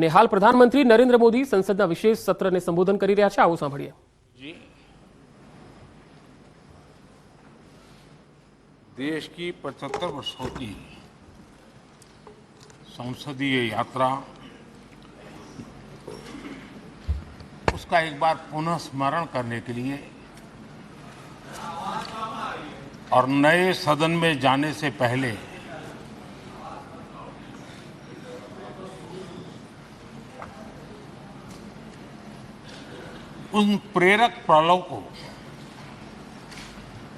અને હાલ પ્રધાનમંત્રી નરેન્દ્ર મોદી સંસદના વિશેષ સત્રને સંબોધન કરી રહ્યા છે. આવો સાંભળીએ. देश की 75 वर्षों की संसदीय यात्रा, उसका एक बार पुनः स्मरण करने के लिए और नए सदन में जाने से पहले उन प्रेरक पलों को,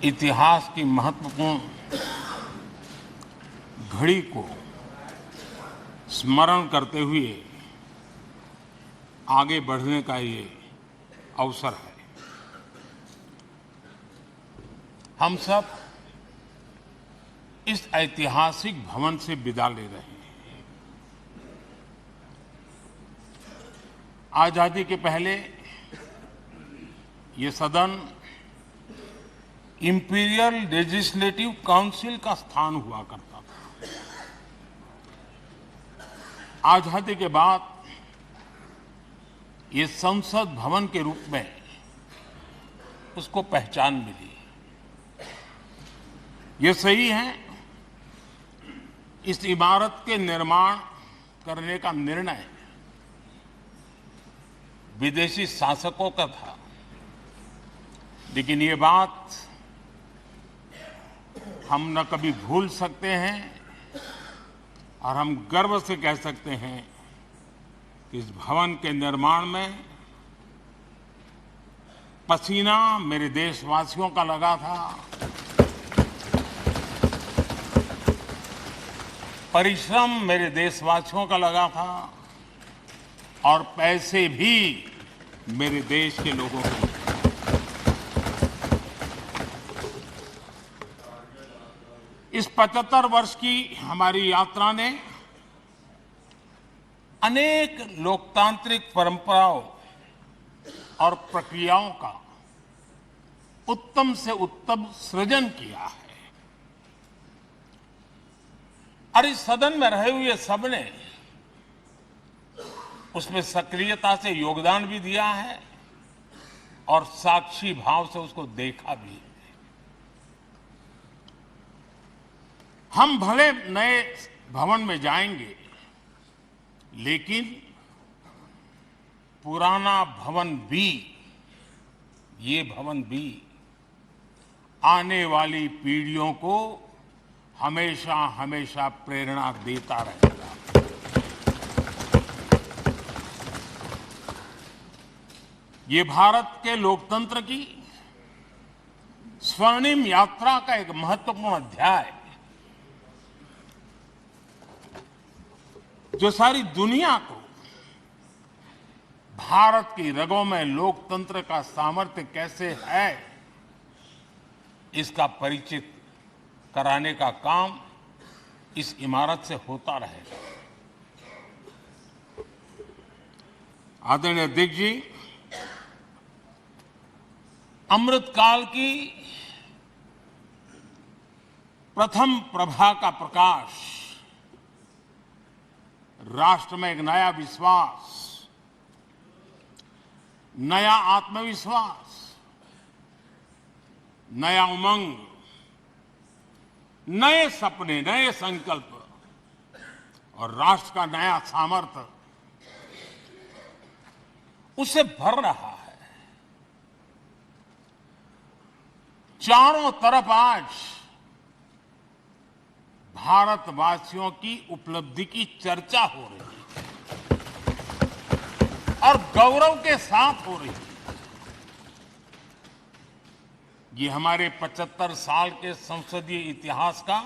इतिहास की महत्वपूर्ण घड़ी को स्मरण करते हुए आगे बढ़ने का ये अवसर है. हम सब इस ऐतिहासिक भवन से विदा ले रहे हैं. आजादी के पहले ये सदन इंपीरियल लेजिस्लेटिव काउंसिल का स्थान हुआ करता था. आजादी के बाद ये संसद भवन के रूप में उसको पहचान मिली. ये सही है, इस इमारत के निर्माण करने का निर्णय विदेशी शासकों का था, लेकिन ये बात हम न कभी भूल सकते हैं और हम गर्व से कह सकते हैं कि इस भवन के निर्माण में पसीना मेरे देशवासियों का लगा था, परिश्रम मेरे देशवासियों का लगा था और पैसे भी मेरे देश के लोगों के. इस 75 वर्ष की हमारी यात्रा ने अनेक लोकतांत्रिक परंपराओं और प्रक्रियाओं का उत्तम से उत्तम सृजन किया है और इस सदन में रहे हुए सबने उसमें सक्रियता से योगदान भी दिया है और साक्षी भाव से उसको देखा भी है. हम भले नए भवन में जाएंगे, लेकिन पुराना भवन भी, ये भवन भी आने वाली पीढ़ियों को हमेशा हमेशा प्रेरणा देता रहेगा. ये भारत के लोकतंत्र की स्वर्णिम यात्रा का एक महत्वपूर्ण अध्याय है, जो सारी दुनिया को भारत की रगों में लोकतंत्र का सामर्थ्य कैसे है, इसका परिचित कराने का काम इस इमारत से होता रहेगा. आदरणीय अध्यक्ष जी, अमृतकाल की प्रथम प्रभा का प्रकाश राष्ट्र में एक नया विश्वास, नया आत्मविश्वास, नया उमंग, नए सपने, नए संकल्प और राष्ट्र का नया सामर्थ्य उसे भर रहा है. चारों तरफ आज भारतवासियों की उपलब्धि की चर्चा हो रही है और गौरव के साथ हो रही है. ये हमारे 75 साल के संसदीय इतिहास का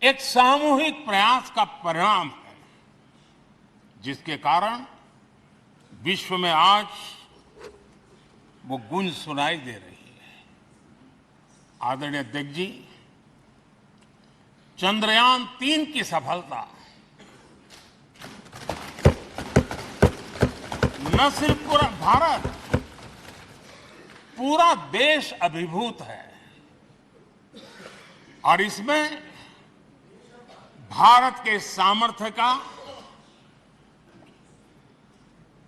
एक सामूहिक प्रयास का परिणाम है, जिसके कारण विश्व में आज वो गूंज सुनाई दे रही है. आदरणीय अध्यक्ष जी, चंद्रयान 3 की सफलता न सिर्फ पूरा भारत, पूरा देश अभिभूत है और इसमें भारत के सामर्थ्य का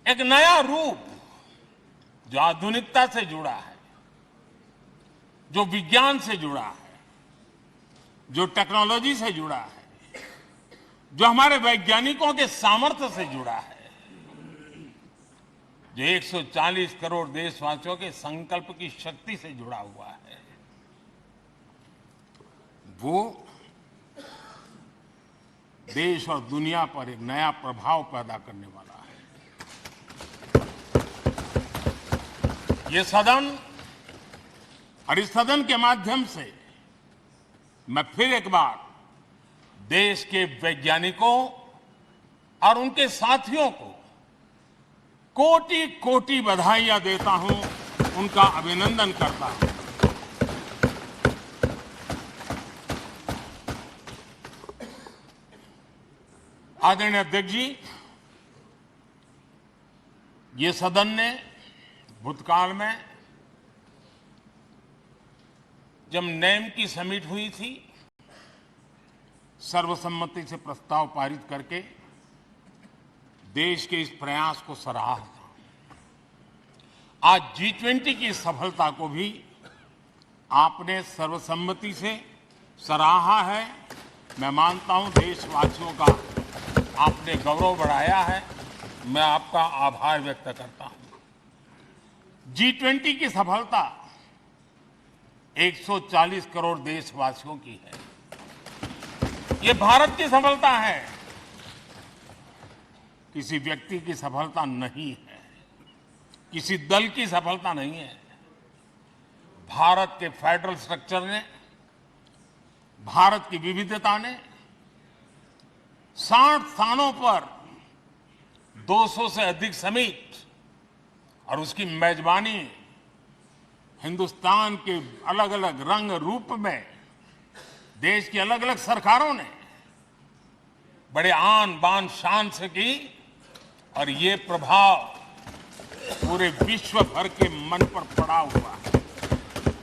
एक नया रूप जो आधुनिकता से जुड़ा है, जो विज्ञान से जुड़ा है, जो टेक्नोलॉजी से जुड़ा है, जो हमारे वैज्ञानिकों के सामर्थ्य से जुड़ा है, जो 140 करोड़ देशवासियों के संकल्प की शक्ति से जुड़ा हुआ है, वो देश और दुनिया पर एक नया प्रभाव पैदा करने वाला है। ये सदन और इस सदन के माध्यम से मैं फिर एक बार देश के वैज्ञानिकों और उनके साथियों को कोटि कोटि बधाइयां देता हूं, उनका अभिनंदन करता हूं। आदरणीय अध्यक्ष जी, ये सदन ने भूतकाल में जब नेम की समिट हुई थी, सर्वसम्मति से प्रस्ताव पारित करके देश के इस प्रयास को सराहा था। आज G20 की सफलता को भी आपने सर्वसम्मति से सराहा है। मैं मानता हूं देशवासियों का आपने गौरव बढ़ाया है। मैं आपका आभार व्यक्त करता हूं। G20 की सफलता 140 करोड़ देशवासियों की है। ये भारत की सफलता है, किसी व्यक्ति की सफलता नहीं है, किसी दल की सफलता नहीं है। भारत के फेडरल स्ट्रक्चर ने, भारत की विविधता ने 60 स्थानों पर 200 से अधिक समिट और उसकी मेजबानी हिंदुस्तान के अलग अलग रंग रूप में देश की अलग अलग सरकारों ने बड़े आन बान शान से की, और ये प्रभाव पूरे विश्व भर के मन पर पड़ा हुआ है।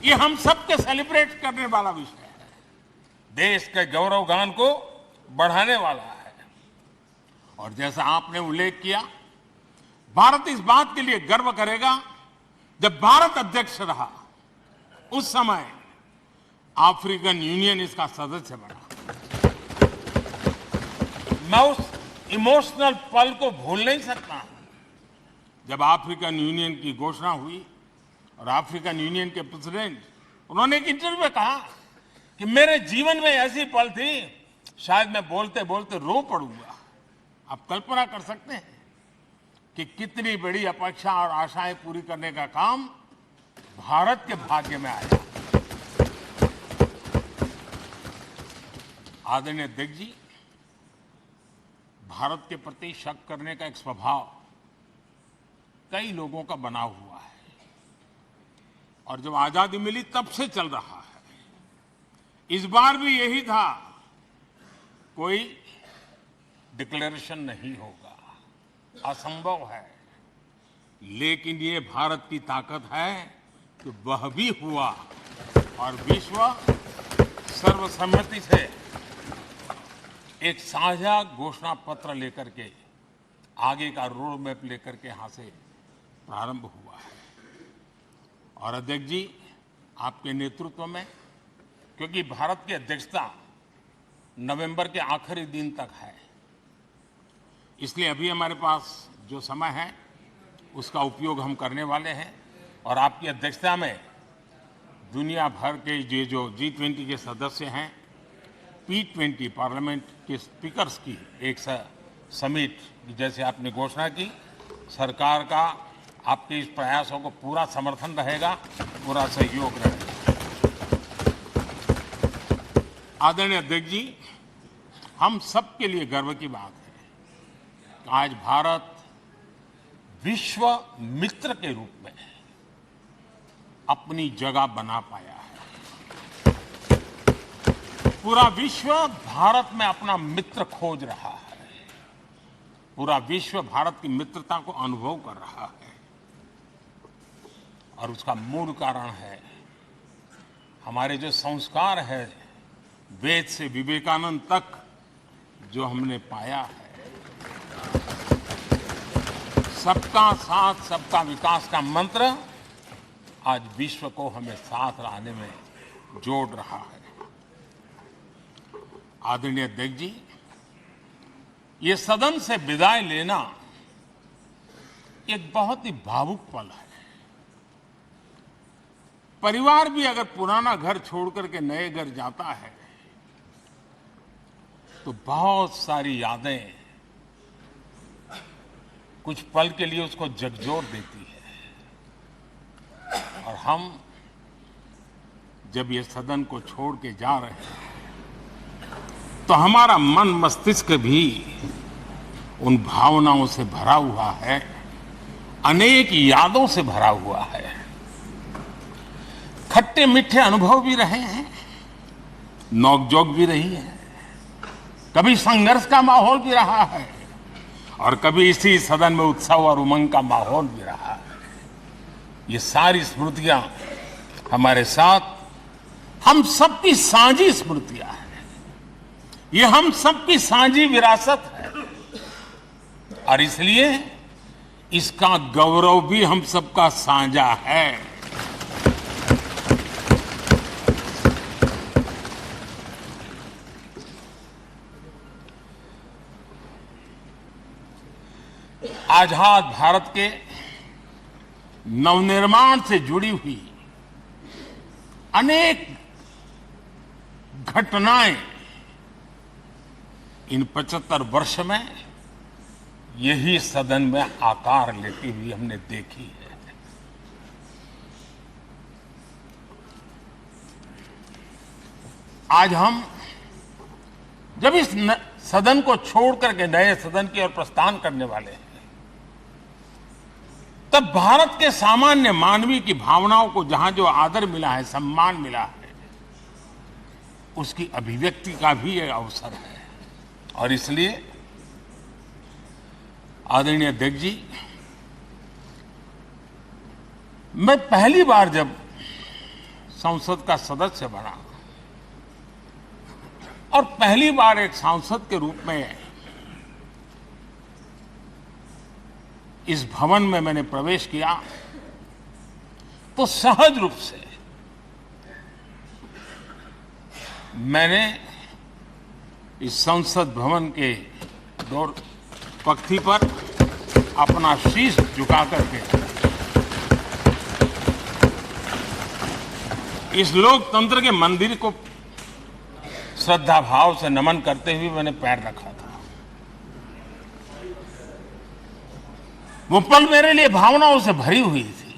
ये हम सबके सेलिब्रेट करने वाला विषय है, देश के गौरवगान को बढ़ाने वाला है। और जैसा आपने उल्लेख किया, भारत इस बात के लिए गर्व करेगा, जब भारत अध्यक्ष रहा उस समय अफ्रीकन यूनियन इसका सदस्य बना। मैं उस इमोशनल पल को भूल नहीं सकता जब अफ्रीकन यूनियन की घोषणा हुई और अफ्रीकन यूनियन के प्रेसिडेंट, उन्होंने एक इंटरव्यू में कहा कि मेरे जीवन में ऐसी पल थी, शायद मैं बोलते बोलते रो पड़ूंगा। आप कल्पना कर सकते हैं कि कितनी बड़ी अपेक्षा और आशाएं पूरी करने का काम भारत के भाग्य में आया। आदरणीय अध्यक्ष जी, भारत के प्रति शक करने का एक स्वभाव कई लोगों का बना हुआ है, और जब आजादी मिली तब से चल रहा है। इस बार भी यही था, कोई डिक्लेरेशन नहीं होगा, असंभव है। लेकिन ये भारत की ताकत है कि वह भी हुआ, और विश्व सर्वसम्मति से एक साझा घोषणा पत्र लेकर के, आगे का रोड मैप लेकर के यहां से प्रारंभ हुआ है। और अध्यक्ष जी, आपके नेतृत्व में, क्योंकि भारत की अध्यक्षता नवंबर के आखिरी दिन तक है, इसलिए अभी हमारे पास जो समय है उसका उपयोग हम करने वाले हैं। और आपकी अध्यक्षता में दुनिया भर के ये जो G20 के सदस्य हैं, P20 पार्लियामेंट के स्पीकर्स की एक समिट, जैसे आपने घोषणा की, सरकार का आपके इस प्रयासों को पूरा समर्थन रहेगा, पूरा सहयोग रहेगा। आदरणीय अध्यक्ष जी, हम सबके लिए गर्व की बात है कि आज भारत विश्व मित्र के रूप में अपनी जगह बना पाया है। पूरा विश्व भारत में अपना मित्र खोज रहा है, पूरा विश्व भारत की मित्रता को अनुभव कर रहा है, और उसका मूल कारण है हमारे जो संस्कार है, वेद से विवेकानंद तक जो हमने पाया है। सबका साथ सबका विकास का मंत्र आज विश्व को हमें साथ लाने में जोड़ रहा है। आदरणीय अध्यक्ष जी, ये सदन से विदाई लेना एक बहुत ही भावुक पल है। परिवार भी अगर पुराना घर छोड़कर के नए घर जाता है तो बहुत सारी यादें कुछ पल के लिए उसको झकझोर देती है। और हम जब ये सदन को छोड़ के जा रहे हैं तो हमारा मन मस्तिष्क भी उन भावनाओं से भरा हुआ है, अनेक यादों से भरा हुआ है। खट्टे मीठे अनुभव भी रहे हैं, नोकझोंक भी रही है, कभी संघर्ष का माहौल भी रहा है और कभी इसी सदन में उत्सव और उमंग का माहौल भी रहा है। ये सारी स्मृतियां हमारे साथ हम सबकी साझी स्मृतियां हैं, ये हम सबकी साझी विरासत है और इसलिए इसका गौरव भी हम सबका साझा है। आजाद भारत के नवनिर्माण से जुड़ी हुई अनेक घटनाएं इन 75 वर्ष में यही सदन में आकार लेती हुई हमने देखी है। आज हम जब इस सदन को छोड़ करके नए सदन की ओर प्रस्थान करने वाले हैं तब भारत के सामान्य मानवीय की भावनाओं को जहां जो आदर मिला है, सम्मान मिला है, उसकी अभिव्यक्ति का भी यह अवसर है। और इसलिए आदरणीय अध्यक्ष जी, मैं पहली बार जब संसद का सदस्य बना और पहली बार एक सांसद के रूप में इस भवन में मैंने प्रवेश किया तो सहज रूप से मैंने इस संसद भवन के दौर पक्ति पर अपना शीश झुका करके इस लोकतंत्र के मंदिर को श्रद्धा भाव से नमन करते हुए मैंने पैर रखा था। वो पल मेरे लिए भावनाओं से भरी हुई थी,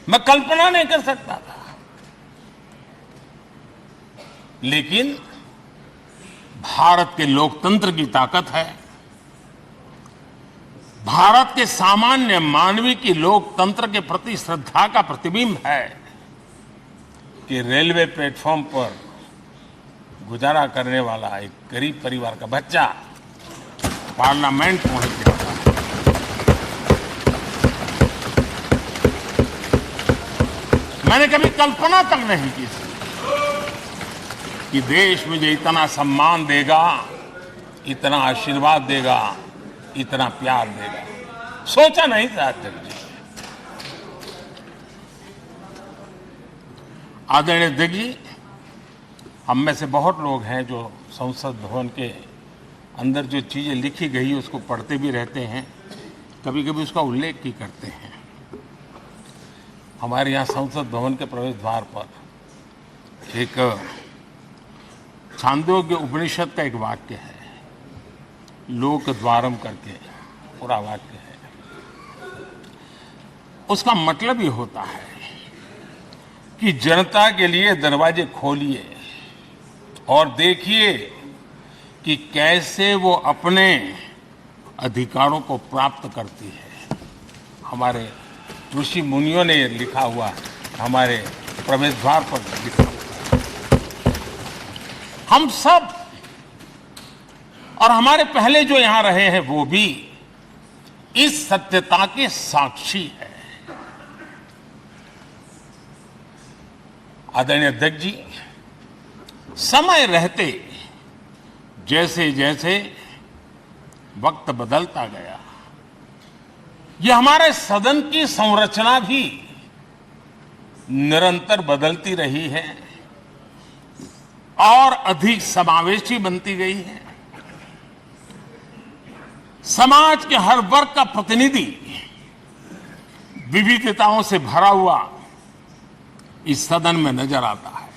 मैं कल्पना नहीं कर सकता था। लेकिन भारत के लोकतंत्र की ताकत है, भारत के सामान्य मानवीय की लोकतंत्र के प्रति श्रद्धा का प्रतिबिंब है कि रेलवे प्लेटफॉर्म पर गुजारा करने वाला एक गरीब परिवार का बच्चा पार्लियामेंट पहुंच गया था। मैंने कभी कल्पना तक नहीं की थी कि देश मुझे इतना सम्मान देगा, इतना आशीर्वाद देगा, इतना प्यार देगा। सोचा नहीं था अध्यक्ष जी। आदरणीय अध्यक्ष जी, हम में से बहुत लोग हैं जो संसद भवन के अंदर जो चीजें लिखी गई उसको पढ़ते भी रहते हैं, कभी कभी उसका उल्लेख भी करते हैं। हमारे यहाँ संसद भवन के प्रवेश द्वार पर एक छांदोग्य उपनिषद का एक वाक्य है, लोक द्वारम करके पूरा वाक्य है। उसका मतलब ये होता है कि जनता के लिए दरवाजे खोलिए और देखिए कि कैसे वो अपने अधिकारों को प्राप्त करती है। हमारे ऋषि मुनियों ने ये लिखा हुआ है, हमारे प्रवेश द्वार पर लिखा हुआ है। हम सब और हमारे पहले जो यहां रहे हैं वो भी इस सत्यता के साक्षी है। आदरणीय अध्यक्ष जी, समय रहते जैसे जैसे वक्त बदलता गया, ये हमारे सदन की संरचना भी निरंतर बदलती रही है और अधिक समावेशी बनती गई है। समाज के हर वर्ग का प्रतिनिधि विविधताओं से भरा हुआ इस सदन में नजर आता है।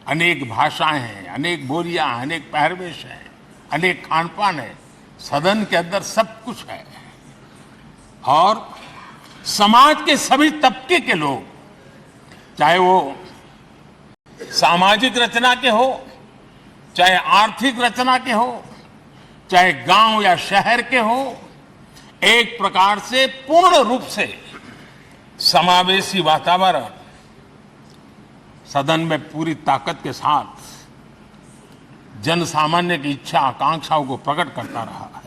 अनेक भाषाएं हैं, अनेक बोलियां हैं, अनेक पहरवेश हैं, अनेक खान-पान है। सदन के अंदर सब कुछ है और समाज के सभी तबके के लोग, चाहे वो सामाजिक रचना के हो, चाहे आर्थिक रचना के हो, चाहे गांव या शहर के हो, एक प्रकार से पूर्ण रूप से समावेशी वातावरण सदन में पूरी ताकत के साथ जन सामान्य की इच्छा आकांक्षाओं को प्रकट करता रहा है।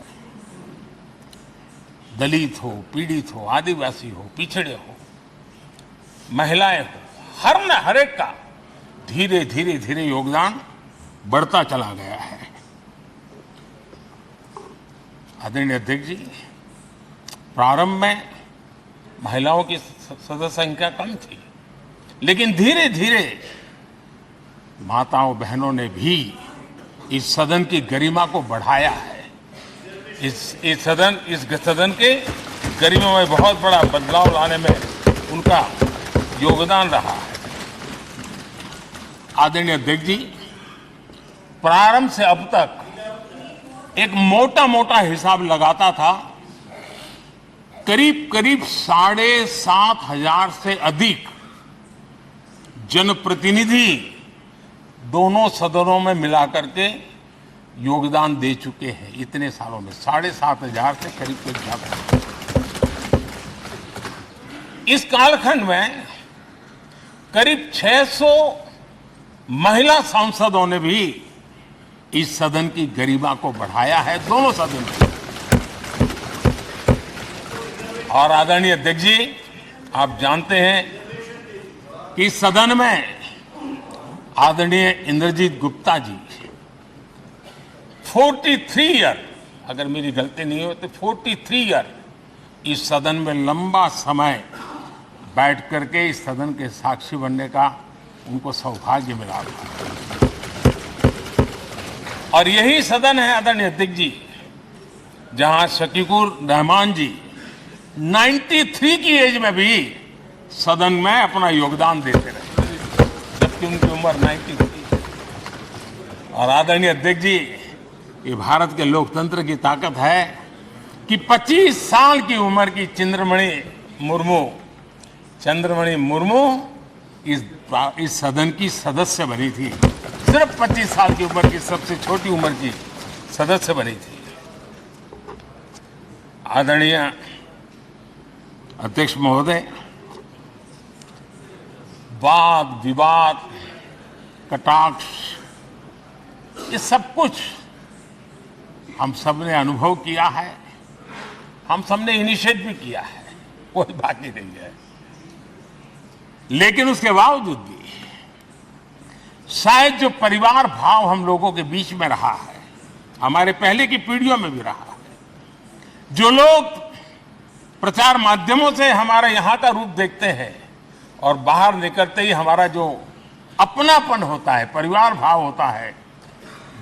दलित हो, पीड़ित हो, आदिवासी हो, पिछड़े हो, महिलाएं हो, हर एक का धीरे धीरे धीरे योगदान बढ़ता चला गया है। आदरणीय अध्यक्ष जी, प्रारंभ में महिलाओं की सदस्य संख्या कम थी, लेकिन धीरे धीरे माताओं बहनों ने भी इस सदन की गरिमा को बढ़ाया है। इस सदन के गरिमा में बहुत बड़ा बदलाव लाने में उनका योगदान रहा है। आदरणीय अध्यक्ष जी, प्रारंभ से अब तक एक मोटा हिसाब लगाता था, करीब 7,500 से अधिक जनप्रतिनिधि दोनों सदनों में मिलाकर के योगदान दे चुके हैं। इतने सालों में 7,500 से करीब ज्यादा। इस कालखंड में करीब 600 महिला सांसदों ने भी इस सदन की गरिमा को बढ़ाया है, दोनों सदन में। और आदरणीय अध्यक्ष जी, आप जानते हैं कि इस सदन में आदरणीय इंद्रजीत गुप्ता जी 43 ईयर, अगर मेरी गलती नहीं हो तो 43 ईयर इस सदन में लंबा समय बैठ करके इस सदन के साक्षी बनने का उनको सौभाग्य मिला था। और यही सदन है आदरणीय अध्यक्ष जी, जहां शकीकुर रहमान जी 93 की एज में भी सदन में अपना योगदान देते रहे, जबकि उनकी उम्र 93। और आदरणीय अध्यक्ष जी, ये भारत के लोकतंत्र की ताकत है कि 25 साल की उम्र की चंद्रमणि मुर्मू इस सदन की सदस्य बनी थी। सिर्फ 25 साल की उम्र की सबसे छोटी उम्र की सदस्य बनी थी। आदरणीय अध्यक्ष महोदय, वाद विवाद, कटाक्ष, ये सब कुछ हम सब ने अनुभव किया है, हम सब ने इनिशिएट भी किया है, कोई बाकी नहीं है। लेकिन उसके बावजूद भी शायद जो परिवार भाव हम लोगों के बीच में रहा है, हमारे पहले की पीढ़ियों में भी रहा है, जो लोग प्रचार माध्यमों से हमारे यहाँ का रूप देखते हैं और बाहर निकलते ही हमारा जो अपनापन होता है, परिवार भाव होता है,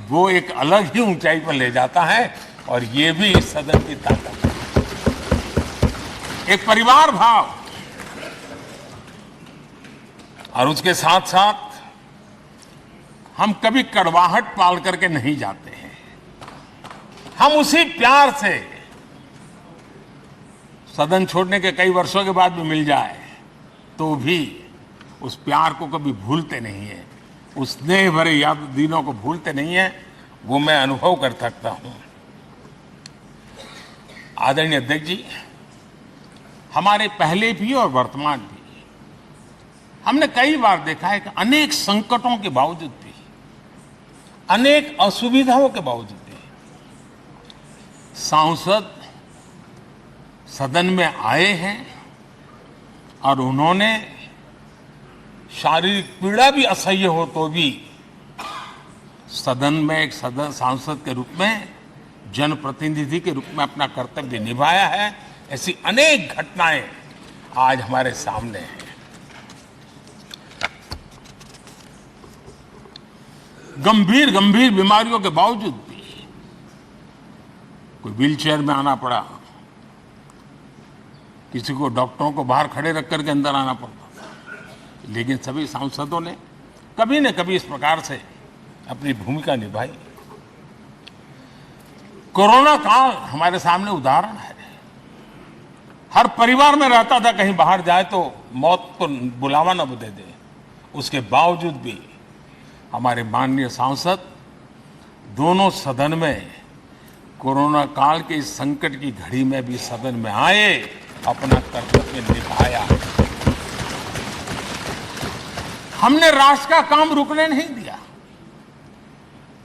वो एक अलग ही ऊंचाई पर ले जाता है। और ये भी इस सदन की ताकत है, एक परिवार भाव। और उसके साथ साथ हम कभी कड़वाहट पाल करके नहीं जाते हैं, हम उसी प्यार से सदन छोड़ने के कई वर्षों के बाद भी मिल जाए तो भी उस प्यार को कभी भूलते नहीं है, उस स्नेह भरे याद दिनों को भूलते नहीं है। वो मैं अनुभव कर सकता हूं। आदरणीय अध्यक्ष जी, हमारे पहले भी और वर्तमान भी हमने कई बार देखा है कि अनेक संकटों के बावजूद भी, अनेक असुविधाओं के बावजूद भी सांसद सदन में आए हैं और उन्होंने शारीरिक पीड़ा भी असह्य हो तो भी सदन में एक सांसद के रूप में जनप्रतिनिधि के रूप में अपना कर्तव्य निभाया है। ऐसी अनेक घटनाएं आज हमारे सामने हैं। गंभीर गंभीर बीमारियों के बावजूद भी कोई व्हीलचेयर में आना पड़ा, किसी को डॉक्टरों को बाहर खड़े रख करके अंदर आना पड़ता, लेकिन सभी सांसदों ने कभी न कभी इस प्रकार से अपनी भूमिका निभाई। कोरोना काल हमारे सामने उदाहरण है। हर परिवार में रहता था कहीं बाहर जाए तो मौत को बुलावा न दे दे, उसके बावजूद भी हमारे माननीय सांसद दोनों सदन में कोरोना काल के इस संकट की घड़ी में भी सदन में आए, अपना कर्तव्य निभाया। हमने राष्ट्र का काम रुकने नहीं दिया।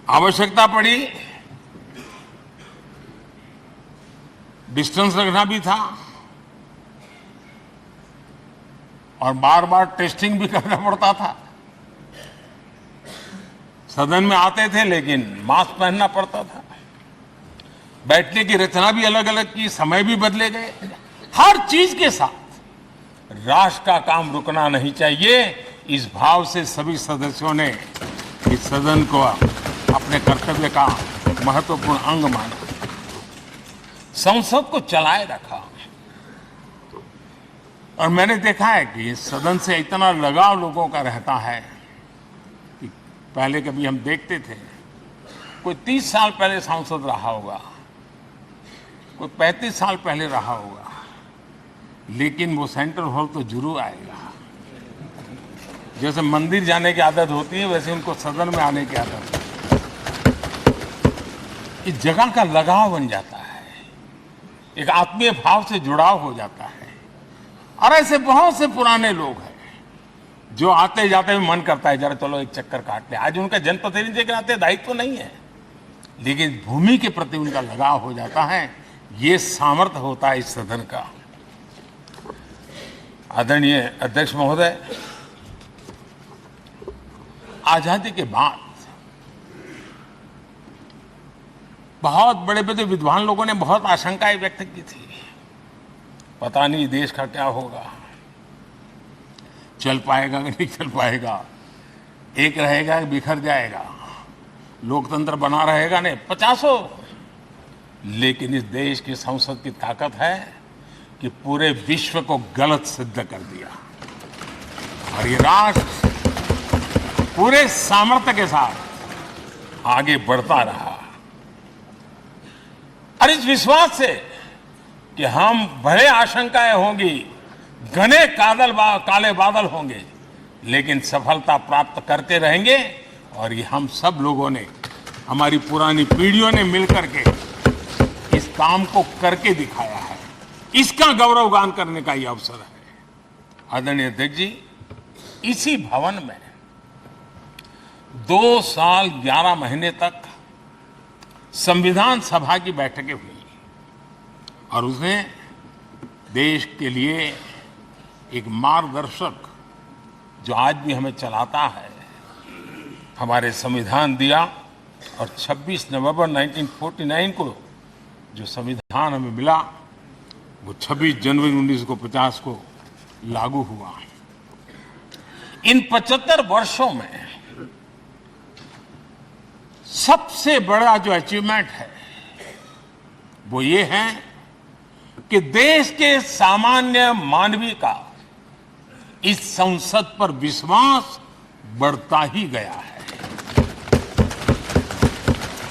आवश्यकता पड़ी, डिस्टेंस रखना भी था और बार बार टेस्टिंग भी करना पड़ता था। सदन में आते थे लेकिन मास्क पहनना पड़ता था। बैठने की रचना भी अलग अलग की, समय भी बदले गए। हर चीज के साथ राष्ट्र का काम रुकना नहीं चाहिए, इस भाव से सभी सदस्यों ने इस सदन को अपने कर्तव्य का महत्वपूर्ण अंग माना, संसद को चलाए रखा। और मैंने देखा है कि इस सदन से इतना लगाव लोगों का रहता है कि पहले कभी हम देखते थे कोई 30 साल पहले सांसद रहा होगा, कोई 35 साल पहले रहा होगा, लेकिन वो सेंट्रल हॉल तो जरूर आएगा। जैसे मंदिर जाने की आदत होती है वैसे उनको सदन में आने की आदत है। इस जगह का लगाव बन जाता है, एक आत्मीय भाव से जुड़ाव हो जाता है। और ऐसे बहुत से पुराने लोग हैं जो आते जाते हुए मन करता है जरा चलो एक चक्कर काट ले। आज उनका जनप्रतिनिधि के नाते दायित्व तो नहीं है, लेकिन भूमि के प्रति उनका लगाव हो जाता है। ये सामर्थ्य होता है इस सदन का। आदरणीय अध्यक्ष महोदय, आजादी के बाद बहुत बड़े बड़े विद्वान लोगों ने बहुत आशंकाएं व्यक्त की थी, पता नहीं देश का क्या होगा, चल पाएगा कि नहीं चल पाएगा, एक रहेगा कि बिखर जाएगा, लोकतंत्र बना रहेगा नहीं, 50। लेकिन इस देश की संसद की ताकत है कि पूरे विश्व को गलत सिद्ध कर दिया और ये राष्ट्र पूरे सामर्थ्य के साथ आगे बढ़ता रहा। और इस विश्वास से कि हम भले आशंकाएं होंगी, घने काले बादल होंगे, लेकिन सफलता प्राप्त करते रहेंगे। और ये हम सब लोगों ने, हमारी पुरानी पीढ़ियों ने मिलकर के इस काम को करके दिखाया है। इसका गौरवगान करने का ये अवसर है। आदरणीय अध्यक्ष जी, इसी भवन में 2 साल 11 महीने तक संविधान सभा की बैठकें हुई और उसने देश के लिए एक मार्गदर्शक जो आज भी हमें चलाता है, हमारे संविधान दिया। और 26 नवंबर 1949 को जो संविधान हमें मिला वो 26 जनवरी 1950 को लागू हुआ। इन 75 वर्षों में सबसे बड़ा जो अचीवमेंट है वो ये है कि देश के सामान्य मानवी का इस संसद पर विश्वास बढ़ता ही गया है।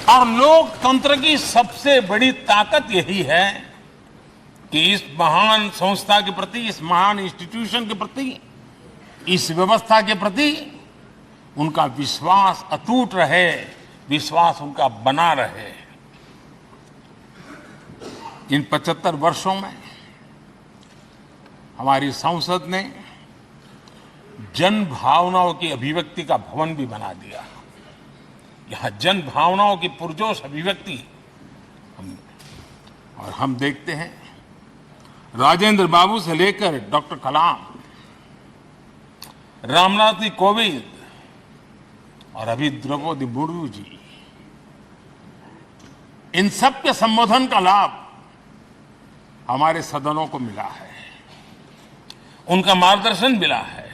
और लोकतंत्र की सबसे बड़ी ताकत यही है कि इस महान संस्था के प्रति, इस महान इंस्टीट्यूशन के प्रति, इस व्यवस्था के प्रति उनका विश्वास अटूट रहे, विश्वास उनका बना रहे। इन 75 वर्षों में हमारी संसद ने जन भावनाओं की अभिव्यक्ति का भवन भी बना दिया। यहां जन भावनाओं की पुरजोश अभिव्यक्ति और हम देखते हैं राजेंद्र बाबू से लेकर डॉक्टर कलाम, रामनाथ जी कोविंद और अभी द्रौपदी मुर्मू जी, इन सब के संबोधन का लाभ हमारे सदनों को मिला है, उनका मार्गदर्शन मिला है।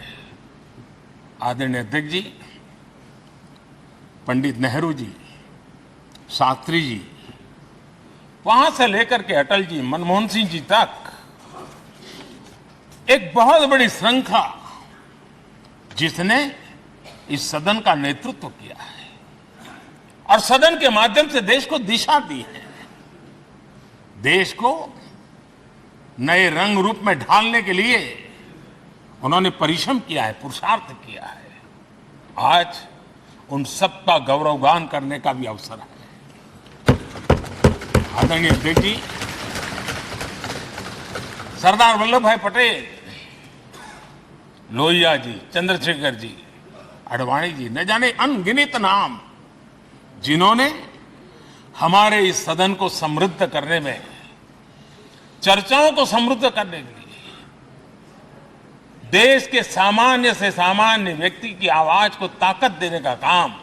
आदरणीय अध्यक्ष जी, पंडित नेहरू जी, शास्त्री जी, वहां से लेकर के अटल जी, मनमोहन सिंह जी तक एक बहुत बड़ी श्रृंखला जिसने इस सदन का नेतृत्व किया है और सदन के माध्यम से देश को दिशा दी है, देश को नए रंग रूप में ढालने के लिए उन्होंने परिश्रम किया है, पुरुषार्थ किया है। आज उन सबका गौरवगान करने का भी अवसर है। आदरणीय अध्यक्ष जी, सरदार वल्लभ भाई पटेल, लोहिया जी, चंद्रशेखर जी, आडवाणी जी, न जाने अनगिनत नाम, जिन्होंने हमारे इस सदन को समृद्ध करने में, चर्चाओं को समृद्ध करने के लिए, देश के सामान्य से सामान्य व्यक्ति की आवाज को ताकत देने का काम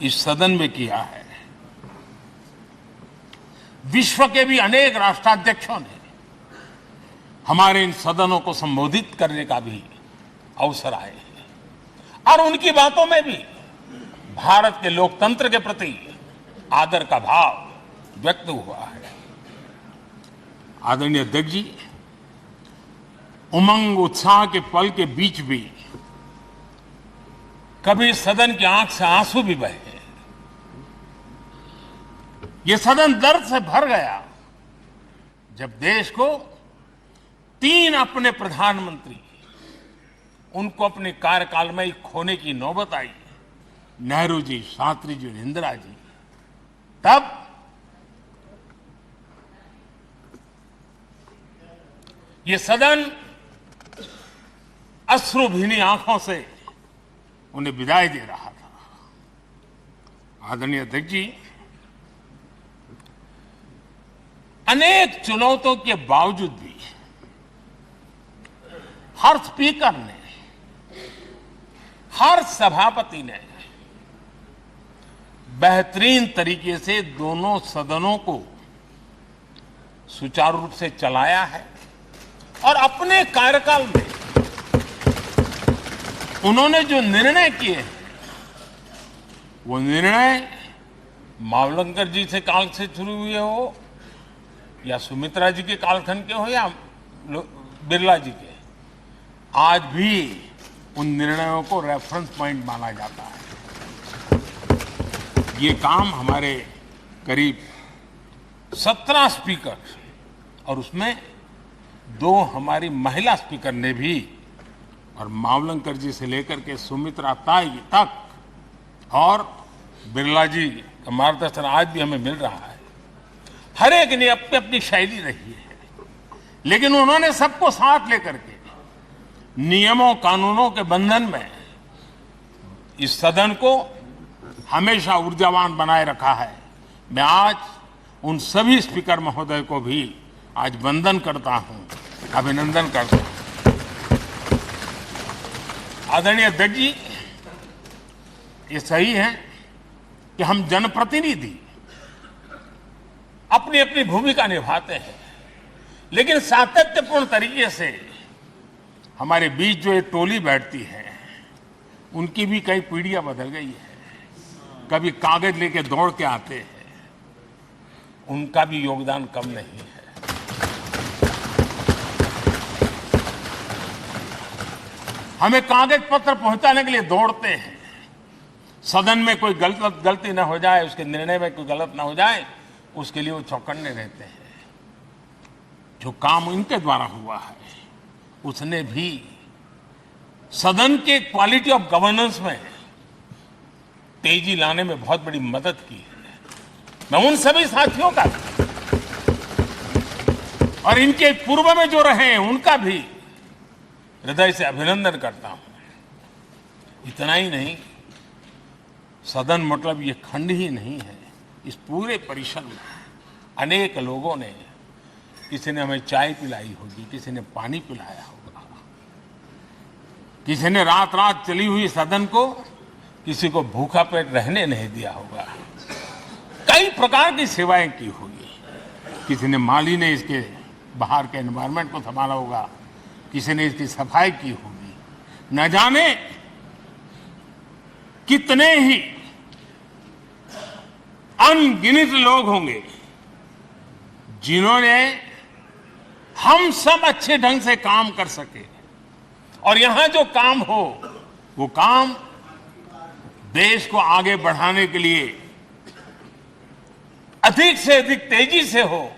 इस सदन में किया है। विश्व के भी अनेक राष्ट्राध्यक्षों ने हमारे इन सदनों को संबोधित करने का भी अवसर आए हैं और उनकी बातों में भी भारत के लोकतंत्र के प्रति आदर का भाव व्यक्त हुआ है। आदरणीय अध्यक्ष जी, उमंग उत्साह के पल के बीच भी कभी सदन की आंख से आंसू भी बहे। यह सदन दर्द से भर गया जब देश को 3 अपने प्रधानमंत्री उनको अपने कार्यकाल में ही खोने की नौबत आई। नेहरू जी, शास्त्री जी, इंदिरा जी। तब ये सदन अश्रुभीनी आंखों से उन्हें विदाई दे रहा था। आदरणीय अध्यक्ष जी, अनेक चुनौतियों के बावजूद भी हर स्पीकर ने, हर सभापति ने बेहतरीन तरीके से दोनों सदनों को सुचारू रूप से चलाया है और अपने कार्यकाल में उन्होंने जो निर्णय किए हैं, वो निर्णय मावलंकर जी से काल से शुरू हुए हो या सुमित्रा जी के कालखंड के हो या बिरला जी के, आज भी उन निर्णयों को रेफरेंस पॉइंट माना जाता है। ये काम हमारे करीब 17 स्पीकर और उसमें 2 हमारी महिला स्पीकर ने भी, और मावलंकर जी से लेकर के सुमित्रा ताई तक और बिरला जी का मार्गदर्शन आज भी हमें मिल रहा है। हर एक ने अपनी अपनी शैली रही है, लेकिन उन्होंने सबको साथ लेकर के नियमों कानूनों के बंधन में इस सदन को हमेशा ऊर्जावान बनाए रखा है। मैं आज उन सभी स्पीकर महोदय को भी आज वंदन करता हूं, अभिनंदन करता हूं। आदरणीय अध्यक्ष जी, ये सही है कि हम जनप्रतिनिधि अपनी अपनी भूमिका निभाते हैं, लेकिन सातत्यपूर्ण तरीके से हमारे बीच जो एक टोली बैठती है, उनकी भी कई पीढ़ियां बदल गई है। कभी कागज लेके दौड़ के आते हैं, उनका भी योगदान कम नहीं है। हमें कागज पत्र पहुंचाने के लिए दौड़ते हैं, सदन में कोई गलती ना हो जाए, उसके निर्णय में कोई गलत ना हो जाए, उसके लिए वो चौकन्ने रहते हैं। जो काम इनके द्वारा हुआ है, उसने भी सदन के क्वालिटी ऑफ गवर्नेंस में तेजी लाने में बहुत बड़ी मदद की है। मैं उन सभी साथियों का और इनके पूर्व में जो रहे हैं उनका भी हृदय से अभिनंदन करता हूं। इतना ही नहीं, सदन मतलब ये खंड ही नहीं है, इस पूरे परिसर में अनेक लोगों ने, किसी ने हमें चाय पिलाई होगी, किसी ने पानी पिलाया होगा, किसी ने रात रात चली हुई सदन को किसी को भूखा पेट रहने नहीं दिया होगा। कई कई प्रकार की सेवाएं की होगी। किसी ने माली ने इसके बाहर के एनवायरनमेंट को संभाला होगा, किसी ने इसकी सफाई की होगी। न जाने कितने ही अनगिनत लोग होंगे जिन्होंने हम सब अच्छे ढंग से काम कर सके, और यहां जो काम हो वो काम देश को आगे बढ़ाने के लिए अधिक से अधिक तेजी से हो,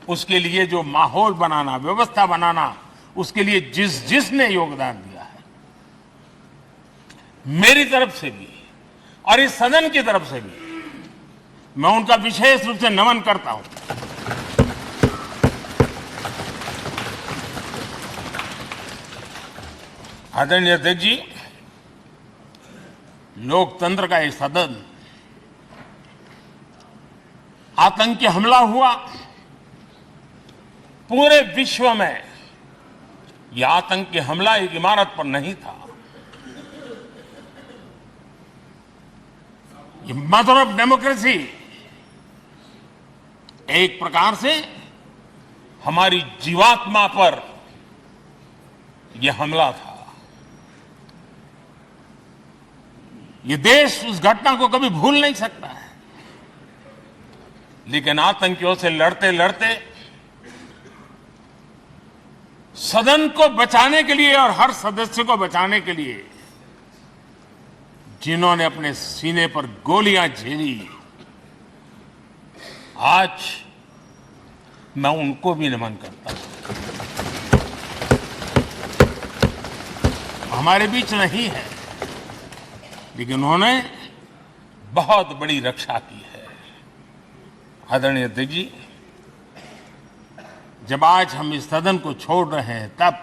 उसके लिए जो माहौल बनाना, व्यवस्था बनाना, उसके लिए जिसने योगदान दिया है, मेरी तरफ से भी और इस सदन की तरफ से भी मैं उनका विशेष रूप से नमन करता हूं। आदरणीय अध्यक्ष जी, लोकतंत्र का ये सदन, आतंकी हमला हुआ, पूरे विश्व में यह आतंकी हमला एक इमारत पर नहीं था, ये मदर ऑफ डेमोक्रेसी एक प्रकार से हमारी जीवात्मा पर यह हमला था। ये देश उस घटना को कभी भूल नहीं सकता है, लेकिन आतंकियों से लड़ते लड़ते सदन को बचाने के लिए और हर सदस्य को बचाने के लिए जिन्होंने अपने सीने पर गोलियां झेली, आज मैं उनको भी नमन करता हूं। हमारे बीच नहीं है, लेकिन उन्होंने बहुत बड़ी रक्षा की है। आदरणीय अध्यक्ष जी, जब आज हम इस सदन को छोड़ रहे हैं, तब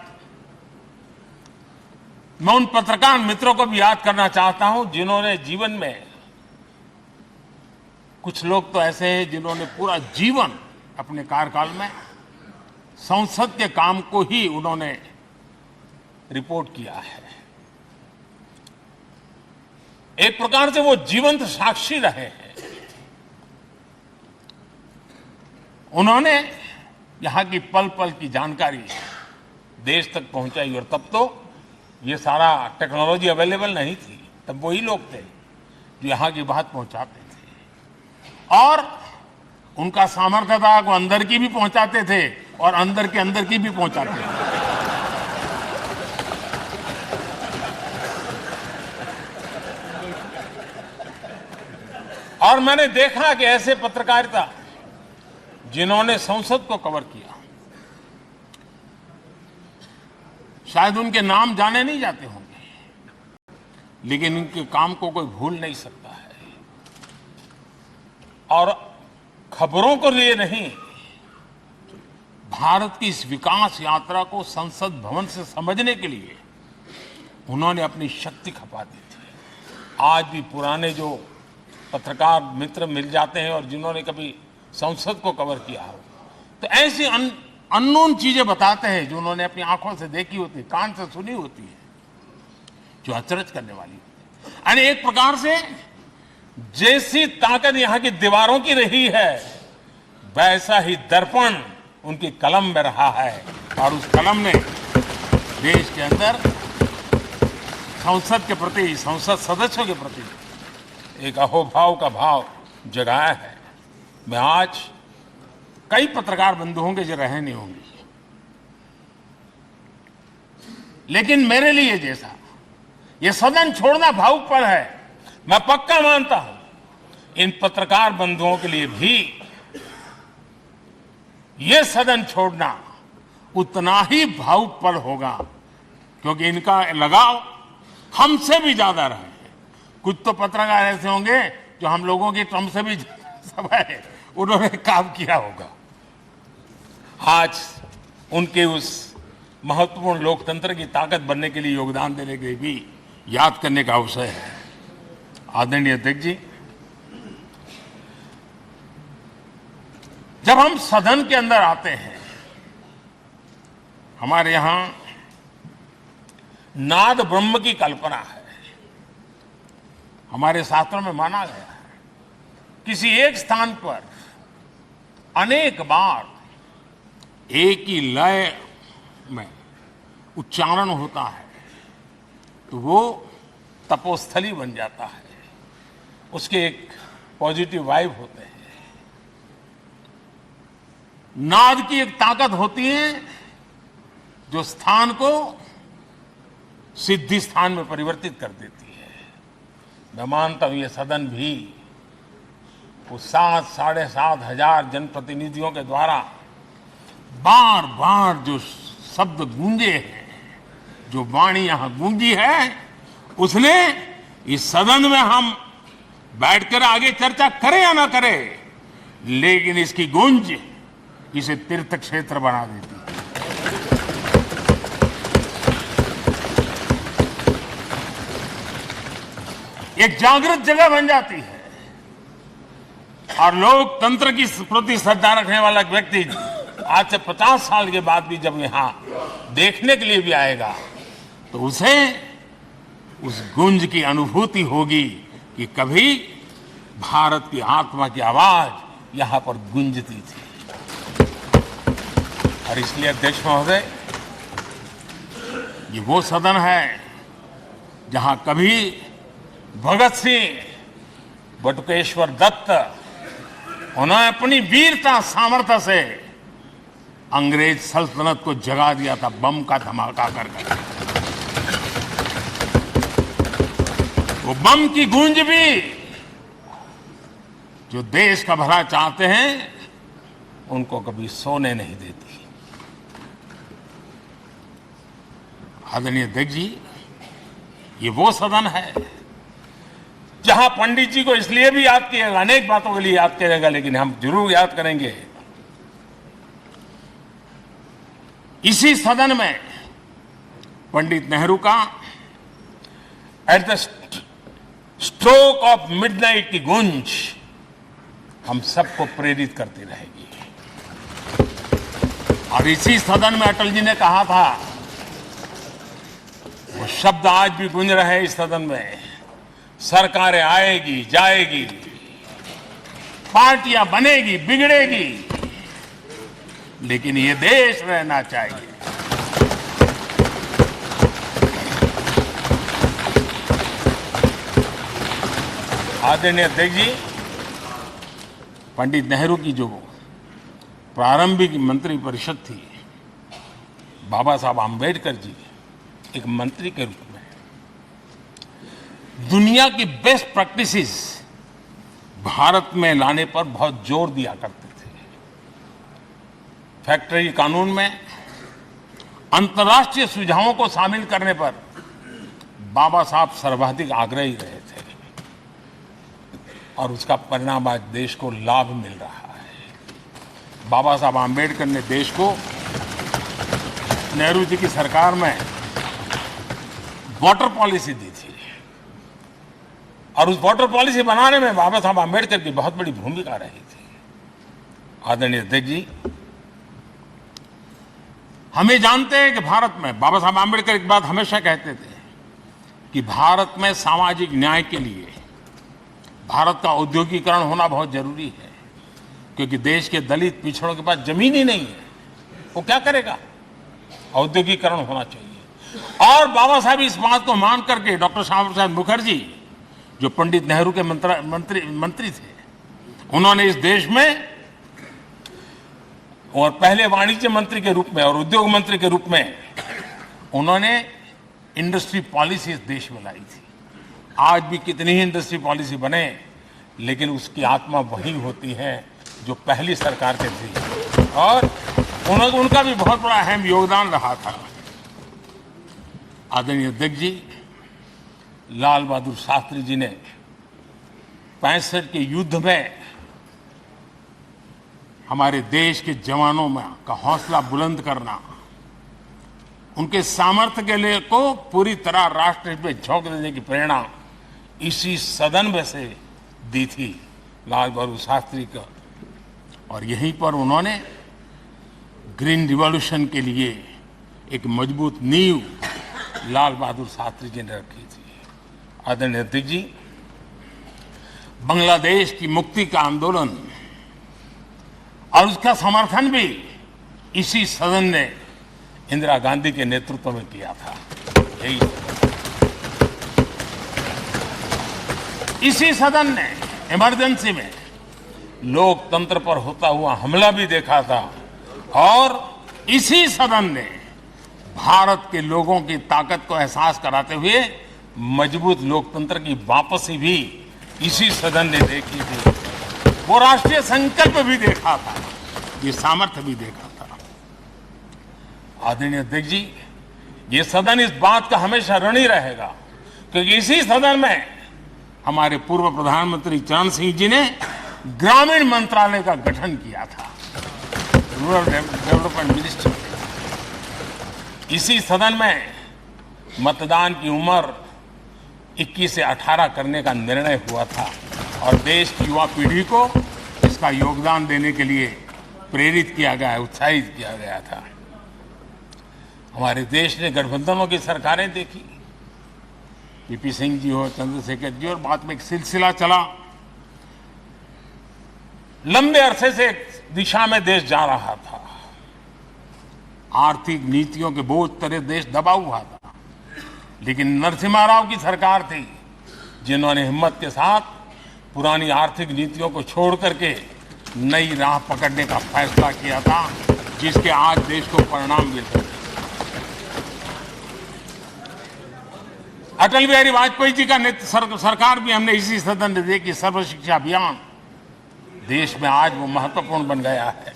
मैं उन पत्रकार मित्रों को भी याद करना चाहता हूं जिन्होंने जीवन में, कुछ लोग तो ऐसे हैं जिन्होंने पूरा जीवन अपने कार्यकाल में संसद के काम को ही उन्होंने रिपोर्ट किया है। एक प्रकार से वो जीवंत साक्षी रहे हैं। उन्होंने यहां की पल पल की जानकारी देश तक पहुंचाई, और तब तो ये सारा टेक्नोलॉजी अवेलेबल नहीं थी। तब वही लोग थे जो यहां की बात पहुंचाते थे, और उनका सामर्थ्य था वो अंदर की भी पहुंचाते थे और अंदर की भी पहुंचाते थे। और मैंने देखा कि ऐसे पत्रकारिता जिन्होंने संसद को कवर किया, शायद उनके नाम जाने नहीं जाते होंगे, लेकिन उनके काम को कोई भूल नहीं सकता है। और खबरों को लिए नहीं, भारत की इस विकास यात्रा को संसद भवन से समझने के लिए उन्होंने अपनी शक्ति खपा दी थी। आज भी पुराने जो पत्रकार मित्र मिल जाते हैं और जिन्होंने कभी संसद को कवर किया हो, तो ऐसी अननोन चीजें बताते हैं जो उन्होंने अपनी आंखों से देखी होती है, कान से सुनी होती है, जो अचरज करने वाली होती है। यानी एक प्रकार से जैसी ताकत यहां की दीवारों की रही है, वैसा ही दर्पण उनकी कलम में रहा है, और उस कलम ने देश के अंदर संसद के प्रति, संसद सदस्यों के प्रति एक अहोभाव का भाव जगाया है। मैं आज, कई पत्रकार बंधु होंगे जो रहे नहीं होंगे, लेकिन मेरे लिए जैसा ये सदन छोड़ना भावुक पल है, मैं पक्का मानता हूं इन पत्रकार बंधुओं के लिए भी ये सदन छोड़ना उतना ही भावुक पल होगा, क्योंकि इनका लगाव हमसे भी ज्यादा रहे हैं। कुछ तो पत्रकार ऐसे होंगे जो हम लोगों की टर्म से भी समय उन्होंने काम किया होगा। आज उनके उस महत्वपूर्ण लोकतंत्र की ताकत बनने के लिए योगदान देने के लिए भी याद करने का अवसर है। आदरणीय अध्यक्ष जी, जब हम सदन के अंदर आते हैं, हमारे यहां नाद ब्रह्म की कल्पना है। हमारे शास्त्रों में माना गया है किसी एक स्थान पर अनेक बार एक ही लय में उच्चारण होता है तो वो तपोस्थली बन जाता है, उसके एक पॉजिटिव वाइब होते हैं। नाद की एक ताकत होती है जो स्थान को सिद्धि स्थान में परिवर्तित कर देती है। मैं मानता हूं ये सदन भी उस 7-7.5 हजार जनप्रतिनिधियों के द्वारा बार बार जो शब्द गूंजे हैं, जो वाणी यहां गूंजी है, उसने इस सदन में हम बैठकर आगे चर्चा करें या ना करें, लेकिन इसकी गूंज इसे तीर्थ क्षेत्र बना देती है। एक जागृत जगह बन जाती है और लोकतंत्र की प्रति श्रद्धा रखने वाला व्यक्ति आज से 50 साल के बाद भी जब यहां देखने के लिए भी आएगा तो उसे उस गुंज की अनुभूति होगी कि कभी भारत की आत्मा की आवाज यहां पर गूंजती थी। और इसलिए अध्यक्ष महोदय, ये वो सदन है जहां कभी भगत सिंह, बटुकेश्वर दत्त, उन्होंने अपनी वीरता सामर्थ्य से अंग्रेज सल्तनत को जगा दिया था बम का धमाका करके। वो बम की गूंज भी जो देश का भला चाहते हैं उनको कभी सोने नहीं देती। आदरणीय अध्यक्ष जी, ये वो सदन है जहां पंडित जी को इसलिए भी याद किएगा, अनेक बातों के लिए याद करेगा, लेकिन हम जरूर याद करेंगे इसी सदन में पंडित नेहरू का at the stroke of midnight की गूंज हम सबको प्रेरित करती रहेगी। और इसी सदन में अटल जी ने कहा था, वो शब्द आज भी गूंज रहे हैं इस सदन में, सरकारें आएगी जाएगी, पार्टियां बनेगी बिगड़ेगी, लेकिन ये देश रहना चाहिए। आदरणीय अध्यक्ष जी, पंडित नेहरू की जो प्रारंभिक मंत्री परिषद थी, बाबा साहब आम्बेडकर जी एक मंत्री के रूप में दुनिया की बेस्ट प्रैक्टिसेस भारत में लाने पर बहुत जोर दिया करते थे। फैक्ट्री कानून में अंतर्राष्ट्रीय सुझावों को शामिल करने पर बाबा साहब सर्वाधिक आग्रही रहे थे और उसका परिणाम आज देश को लाभ मिल रहा है। बाबा साहब आम्बेडकर ने देश को नेहरू जी की सरकार में वाटर पॉलिसी दी थी और उस वाटर पॉलिसी बनाने में बाबा साहब आम्बेडकर की बहुत बड़ी भूमिका रही थी। आदरणीय अध्यक्ष जी, हम ये जानते हैं कि भारत में बाबा साहब आम्बेडकर एक बात हमेशा कहते थे कि भारत में सामाजिक न्याय के लिए भारत का औद्योगिकरण होना बहुत जरूरी है, क्योंकि देश के दलित पिछड़ों के पास जमीन ही नहीं है, वो क्या करेगा? औद्योगिकरण होना चाहिए। और बाबा साहब इस बात को मान करके डॉक्टर श्यामा प्रसाद मुखर्जी, जो पंडित नेहरू के मंत्री थे, उन्होंने इस देश में और पहले वाणिज्य मंत्री के रूप में और उद्योग मंत्री के रूप में उन्होंने इंडस्ट्री पॉलिसी इस देश में लाई थी। आज भी कितनी ही इंडस्ट्री पॉलिसी बने, लेकिन उसकी आत्मा वही होती है जो पहली सरकार के थी और उनका भी बहुत बड़ा अहम योगदान रहा था। आदरणीय अध्यक्ष जी, लाल बहादुर शास्त्री जी ने 65 के युद्ध में हमारे देश के जवानों में का हौसला बुलंद करना, उनके सामर्थ्य के लिए को पूरी तरह राष्ट्र हित में झोंक देने की प्रेरणा इसी सदन में से दी थी लाल बहादुर शास्त्री को। और यहीं पर उन्होंने ग्रीन रिवॉल्यूशन के लिए एक मजबूत नींव लाल बहादुर शास्त्री जी ने रखी थी। आदरणीय अध्यक्ष जी, बांग्लादेश की मुक्ति का आंदोलन और उसका समर्थन भी इसी सदन ने इंदिरा गांधी के नेतृत्व में किया था। यही इसी सदन ने इमरजेंसी में लोकतंत्र पर होता हुआ हमला भी देखा था और इसी सदन ने भारत के लोगों की ताकत को एहसास कराते हुए मजबूत लोकतंत्र की वापसी भी इसी सदन ने देखी थी। वो राष्ट्रीय संकल्प भी देखा था, ये सामर्थ्य भी देखा था। आदरणीय अध्यक्ष जी, ये सदन इस बात का हमेशा ऋणी रहेगा क्योंकि इसी सदन में हमारे पूर्व प्रधानमंत्री चरण सिंह जी ने ग्रामीण मंत्रालय का गठन किया था, रूरल डेवलपमेंट मिनिस्ट्री। इसी सदन में मतदान की उम्र 21 से 18 करने का निर्णय हुआ था और देश की युवा पीढ़ी को इसका योगदान देने के लिए प्रेरित किया गया, उत्साहित किया गया था। हमारे देश ने गठबंधनों की सरकारें देखी, पीपी सिंह जी हो, चंद्रशेखर जी, और बाद में एक सिलसिला चला। लंबे अरसे से एक दिशा में देश जा रहा था, आर्थिक नीतियों के बोझ तले देश दबा हुआ था, लेकिन नरसिम्हा राव की सरकार थी जिन्होंने हिम्मत के साथ पुरानी आर्थिक नीतियों को छोड़ करके नई राह पकड़ने का फैसला किया था, जिसके आज देश को परिणाम मिल रहे हैं। अटल बिहारी वाजपेयी जी का सरकार भी हमने इसी सदन में देखी। सर्व शिक्षा अभियान देश में आज वो महत्वपूर्ण बन गया है।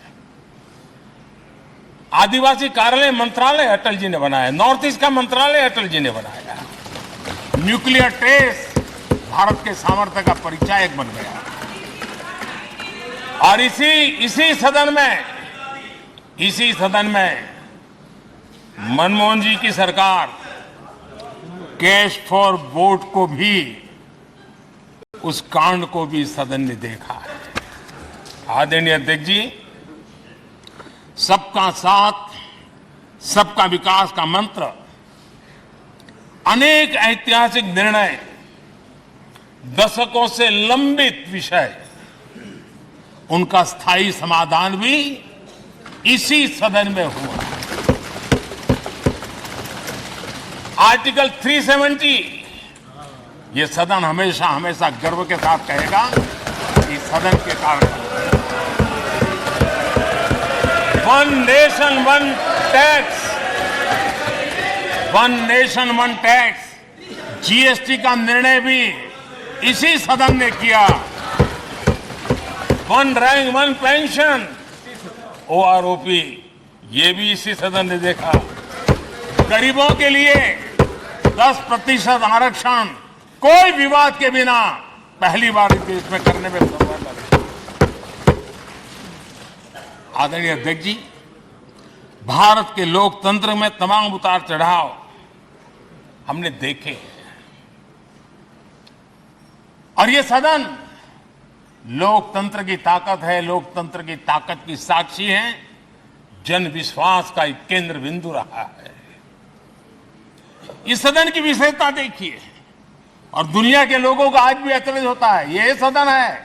आदिवासी कार्यालय मंत्रालय अटल जी ने बनाया, नॉर्थ ईस्ट का मंत्रालय अटल जी ने बनाया। न्यूक्लियर टेस्ट भारत के सामर्थ्य का परिचायक बन गया। और इसी सदन में मनमोहन जी की सरकार कैश फॉर वोट को भी, उस कांड को भी सदन ने देखा है। आदरणीय अध्यक्ष जी, सबका साथ सबका विकास का मंत्र, अनेक ऐतिहासिक निर्णय, दशकों से लंबित विषय, उनका स्थायी समाधान भी इसी सदन में हुआ। आर्टिकल 370, ये सदन हमेशा हमेशा गर्व के साथ कहेगा कि सदन के कारण one nation one tax, one nation one tax, GST का निर्णय भी इसी सदन ने किया। One rank one pension, OROP, ये भी इसी सदन ने देखा। गरीबों के लिए 10% आरक्षण कोई विवाद के बिना पहली बार इस देश में करने में सफल रहे। आदरणीय अध्यक्ष जी, भारत के लोकतंत्र में तमाम उतार चढ़ाव हमने देखे हैं और ये सदन लोकतंत्र की ताकत है, लोकतंत्र की ताकत की साक्षी है, जन विश्वास का एक केंद्र बिंदु रहा है। इस सदन की विशेषता देखिए और दुनिया के लोगों को आज भी अचरज होता है। यह सदन है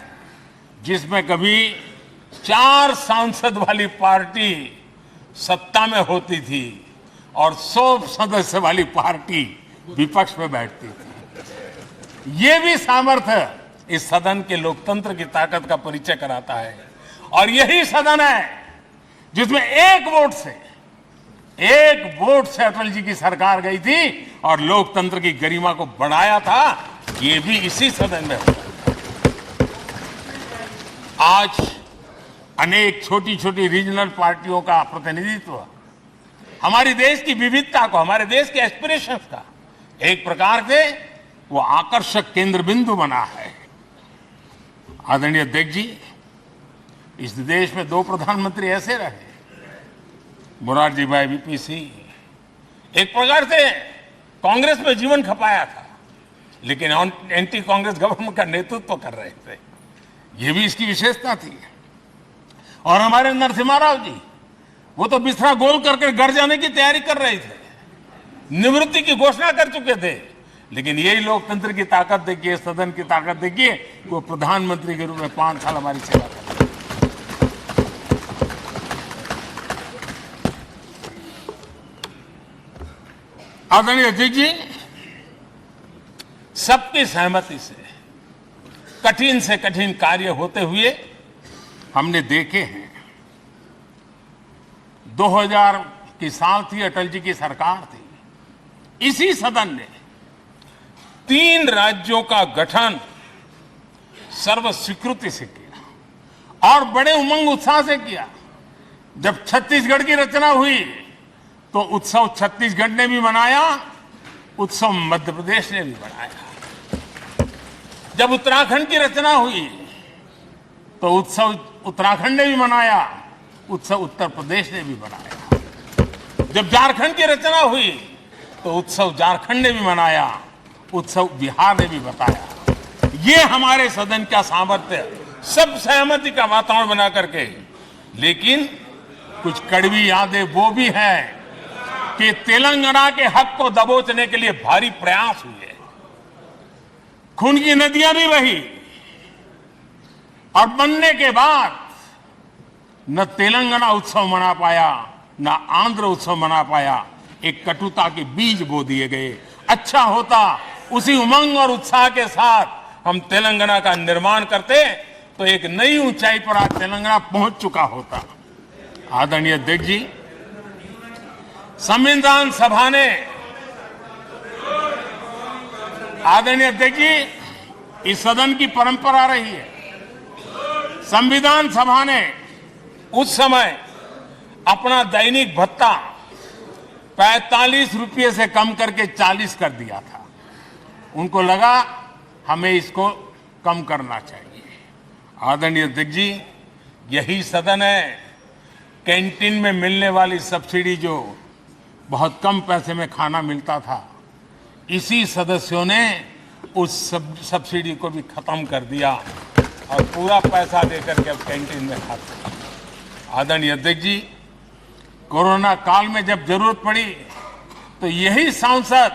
जिसमें कभी 4 सांसद वाली पार्टी सत्ता में होती थी और 100 सदस्य वाली पार्टी विपक्ष में बैठती थी। ये भी सामर्थ्य इस सदन के लोकतंत्र की ताकत का परिचय कराता है। और यही सदन है जिसमें एक वोट से अटल जी की सरकार गई थी और लोकतंत्र की गरिमा को बढ़ाया था। ये भी इसी सदन में हुआ। आज अनेक छोटी छोटी रीजनल पार्टियों का प्रतिनिधित्व हमारे देश की विविधता को, हमारे देश के एस्पिरेशंस का एक प्रकार से वो आकर्षक केंद्र बिंदु बना है। आदरणीय अध्यक्ष जी, इस देश में 2 प्रधानमंत्री ऐसे रहे, मोरारजी भाई वीपी सिंह। एक प्रकार से कांग्रेस में जीवन खपाया था, लेकिन एंटी कांग्रेस गवर्नमेंट का नेतृत्व कर रहे थे। ये भी इसकी विशेषता थी। और हमारे नरसिम्हा राव जी, वो तो बिस्तरा गोल करके घर जाने की तैयारी कर रहे थे, निवृत्ति की घोषणा कर चुके थे, लेकिन यही लोकतंत्र की ताकत देखिए, सदन की ताकत देखिए, वो प्रधानमंत्री के रूप में 5 साल हमारी सेवा कर। आदरणीय अध्यक्ष जी, सबकी सहमति से कठिन कार्य होते हुए हमने देखे हैं। 2000 की साल थी, अटल जी की सरकार थी। इसी सदन ने 3 राज्यों का गठन सर्व स्वीकृति से किया और बड़े उमंग उत्साह से किया। जब छत्तीसगढ़ की रचना हुई तो उत्सव छत्तीसगढ़ ने भी मनाया, उत्सव मध्य प्रदेश ने भी मनाया। जब उत्तराखंड की रचना हुई तो उत्सव उत्तराखंड ने भी मनाया, उत्सव उत्तर प्रदेश ने भी मनाया। जब झारखंड की रचना हुई तो उत्सव झारखंड ने भी मनाया, उत्सव बिहार ने भी बताया। ये हमारे सदन का सामर्थ्य, सब सहमति का वातावरण बना करके। लेकिन कुछ कड़वी यादें वो भी हैं कि तेलंगाना के हक को दबोचने के लिए भारी प्रयास हुए, खून की नदियां भी बही और बनने के बाद न तेलंगाना उत्सव मना पाया, न आंध्र उत्सव मना पाया। एक कटुता के बीज बो दिए गए। अच्छा होता उसी उमंग और उत्साह के साथ हम तेलंगाना का निर्माण करते तो एक नई ऊंचाई पर आज तेलंगाना पहुंच चुका होता। आदरणीय अध्यक्ष जी, संविधान सभा ने, आदरणीय अध्यक्ष जी, इस सदन की परंपरा रही है। संविधान सभा ने उस समय अपना दैनिक भत्ता 45 रुपये से कम करके 40 कर दिया था। उनको लगा हमें इसको कम करना चाहिए। आदरणीय अध्यक्ष जी, यही सदन है कैंटीन में मिलने वाली सब्सिडी, जो बहुत कम पैसे में खाना मिलता था, इसी सदस्यों ने उस सब्सिडी को भी खत्म कर दिया और पूरा पैसा देकर के अब कैंटीन में खाते हैं। आदरणीय अध्यक्ष जी, कोरोना काल में जब जरूरत पड़ी तो यही सांसद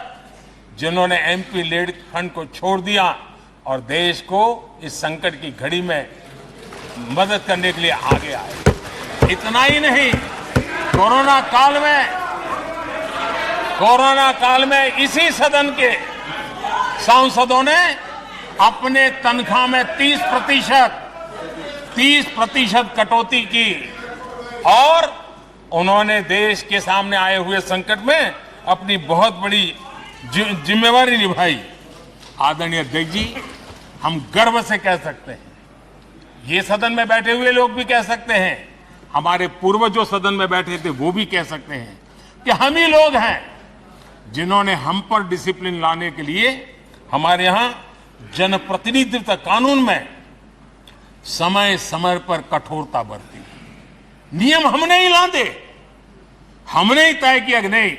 जिन्होंने एमपी लेड फंड को छोड़ दिया और देश को इस संकट की घड़ी में मदद करने के लिए आगे आए। इतना ही नहीं, कोरोना काल में इसी सदन के सांसदों ने अपने तनख्वाह में 30% कटौती की और उन्होंने देश के सामने आए हुए संकट में अपनी बहुत बड़ी जिम्मेवारी निभाई। आदरणीय अध्यक्ष जी, हम गर्व से कह सकते हैं, ये सदन में बैठे हुए लोग भी कह सकते हैं, हमारे पूर्वज जो सदन में बैठे थे वो भी कह सकते हैं कि हम ही लोग हैं जिन्होंने हम पर डिसिप्लिन लाने के लिए हमारे यहां जनप्रतिनिधित्व कानून में समय समय पर कठोरता बरती। नियम हमने ही लादे, हमने ही तय किया कि नहीं,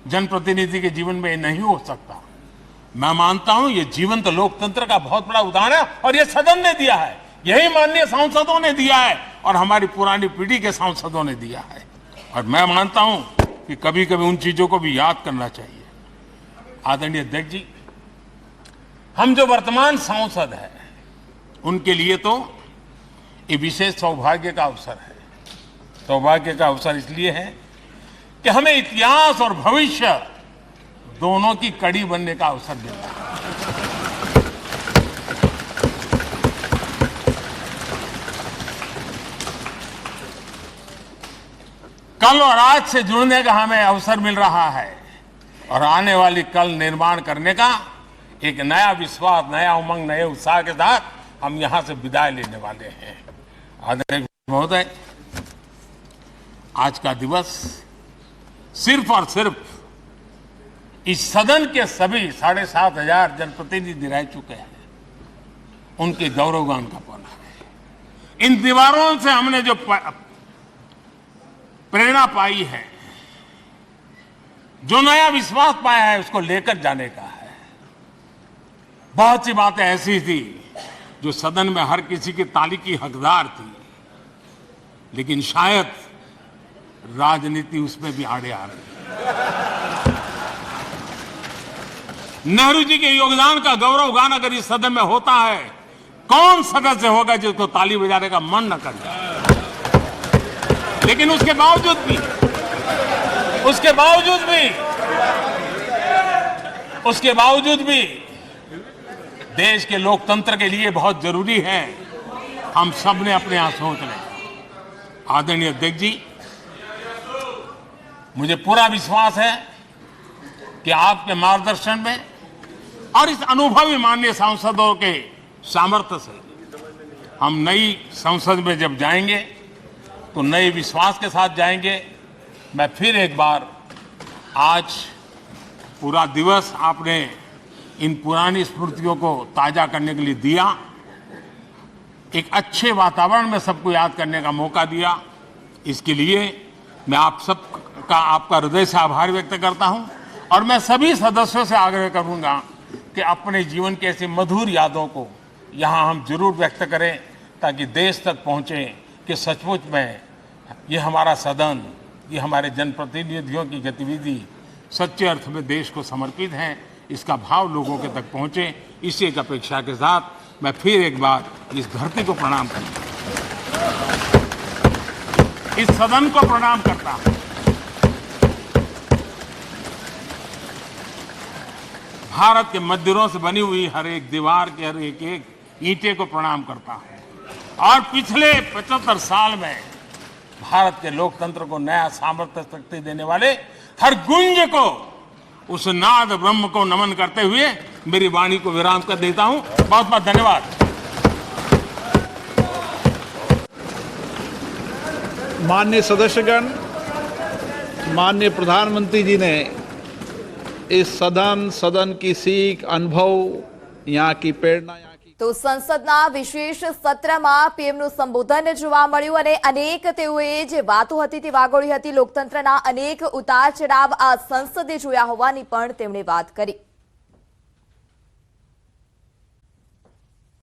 जनप्रतिनिधि के जीवन में ये नहीं हो सकता। मैं मानता हूं ये जीवंत लोकतंत्र का बहुत बड़ा उदाहरण है और ये सदन ने दिया है, यही माननीय सांसदों ने दिया है और हमारी पुरानी पीढ़ी के सांसदों ने दिया है। और मैं मानता हूं कि कभी कभी उन चीजों को भी याद करना चाहिए। आदरणीय अध्यक्ष जी, हम जो वर्तमान सांसद हैं उनके लिए तो ये विशेष सौभाग्य का अवसर है। सौभाग्य का अवसर इसलिए है कि हमें इतिहास और भविष्य दोनों की कड़ी बनने का अवसर मिला है। कल और आज से जुड़ने का हमें अवसर मिल रहा है और आने वाली कल निर्माण करने का एक नया विश्वास, नया उमंग, नए उत्साह के साथ हम यहां से विदाई लेने वाले हैं। आदरणीय महोदय, आज का दिवस सिर्फ और सिर्फ इस सदन के सभी 7,500 जनप्रतिनिधि रह चुके हैं उनके गौरवगान का पल है। इन दीवारों से हमने जो प्रेरणा पाई है, जो नया विश्वास पाया है, उसको लेकर जाने का है। बहुत सी बातें ऐसी थी जो सदन में हर किसी की ताली की हकदार थी, लेकिन शायद राजनीति उसमें भी आड़े आ रही है। नेहरू जी के योगदान का गौरव गान अगर इस सदन में होता है, कौन सदस्य होगा जिसको ताली बजाने का मन न कर जाए। लेकिन उसके बावजूद भी देश के लोकतंत्र के लिए बहुत जरूरी है हम सब ने अपने यहां सोच लें। आदरणीय अध्यक्ष जी, मुझे पूरा विश्वास है कि आपके मार्गदर्शन में और इस अनुभवी माननीय सांसदों के सामर्थ्य से हम नई संसद में जब जाएंगे तो नए विश्वास के साथ जाएंगे। मैं फिर एक बार आज पूरा दिवस आपने इन पुरानी स्मृतियों को ताजा करने के लिए दिया, एक अच्छे वातावरण में सबको याद करने का मौका दिया। इसके लिए मैं आप सबका आपका हृदय से आभार व्यक्त करता हूं और मैं सभी सदस्यों से आग्रह करूंगा कि अपने जीवन की ऐसी मधुर यादों को यहां हम जरूर व्यक्त करें ताकि देश तक पहुंचे कि सचमुच में ये हमारा सदन, ये हमारे जनप्रतिनिधियों की गतिविधि सच्चे अर्थ में देश को समर्पित है, इसका भाव लोगों के तक पहुंचे। इसी एक अपेक्षा के साथ मैं फिर एक बार इस धरती को प्रणाम करता हूं, इस सदन को प्रणाम करता हूं। भारत के मंदिरों से बनी हुई हर एक दीवार के हर एक ईंटे को प्रणाम करता हूं और पिछले 75 साल में भारत के लोकतंत्र को नया सामर्थ्य शक्ति देने वाले हर गुंज को, उस नाद ब्रह्म को नमन करते हुए मेरी वाणी को विराम कर देता हूं। बहुत बहुत धन्यवाद। माननीय सदस्यगण, माननीय प्रधानमंत्री जी ने इस सदन की सीख, अनुभव, यहाँ की प्रेरणा, तो संसदના વિશેષ સત્રમાં પીએમનું સંબોધન જોવા મળ્યું અને અનેક તેઓએ જે વાતો હતી તે વાગોળી હતી. લોકતંત્રના અનેક ઉતાર ચઢાવ આ સંસદે જોયા હોવાની પણ તેમણે વાત કરી.